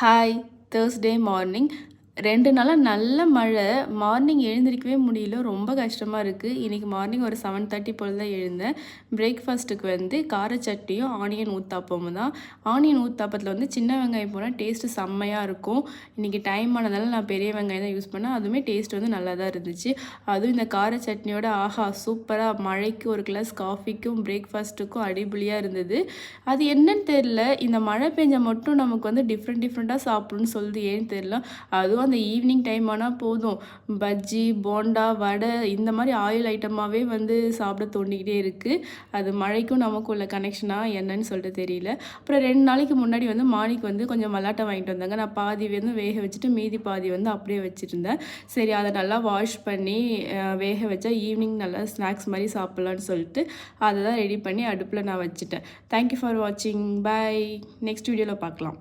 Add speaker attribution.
Speaker 1: Hi Thursday morning 2 நாளாக நல்ல மழை. மார்னிங் எழுந்திரிக்கவே முடியல, ரொம்ப கஷ்டமாக இருக்குது. இன்றைக்கி மார்னிங் ஒரு 7:30 போல் தான் எழுந்தேன். பிரேக்ஃபாஸ்ட்டுக்கு வந்து கார சட்னியும் ஆனியன் ஊத்தாப்பமும் தான். ஆனியன் ஊத்தாப்பத்தில் வந்து சின்ன வெங்காயம் போனால் டேஸ்ட்டு செம்மையாக இருக்கும். இன்றைக்கி டைம் ஆனதால நான் பெரிய வெங்காயம் தான் யூஸ் பண்ணேன். அதுவுமே டேஸ்ட் வந்து நல்லா தான் இருந்துச்சு. அதுவும் இந்த கார சட்னியோட ஆஹா சூப்பராக, மழைக்கு ஒரு கிளாஸ் காஃபிக்கும் பிரேக்ஃபாஸ்ட்டுக்கும் அடிபொலியாக இருந்தது. அது என்னன்னு தெரில, இந்த மழை பெஞ்சா மட்டும் நமக்கு வந்து டிஃப்ரெண்ட்டாக சாப்பிடணும்னு சொல்லுது, ஏன்னு தெரில. அதுவும் அந்த ஈவினிங் டைம் ஆனால் போதும், பஜ்ஜி போண்டா வடை இந்த மாதிரி ஆயில் ஐட்டமாகவே வந்து சாப்பிட தோண்டிக்கிட்டே இருக்குது. அது மழைக்கும் நமக்கும் உள்ள கனெக்ஷனாக என்னன்னு சொல்லிட்டு தெரியல. அப்புறம் 2 நாளைக்கு முன்னாடி வந்து மாணிக்கு வந்து கொஞ்சம் மல்லாட்டை வாங்கிட்டு வந்தாங்க. நான் பாதி வந்து வேக வச்சுட்டு மீதி பாதி வந்து அப்படியே வச்சுருந்தேன். சரி, அதை நல்லா வாஷ் பண்ணி வேக வச்சா ஈவினிங் நல்லா ஸ்நாக்ஸ் மாதிரி சாப்பிட்லான்னு சொல்லிட்டு அதை தான் ரெடி பண்ணி அடுப்பில் நான் வச்சுட்டேன். தேங்க்யூ ஃபார் வாட்சிங். பாய். நெக்ஸ்ட் வீடியோவில் பார்க்கலாம்.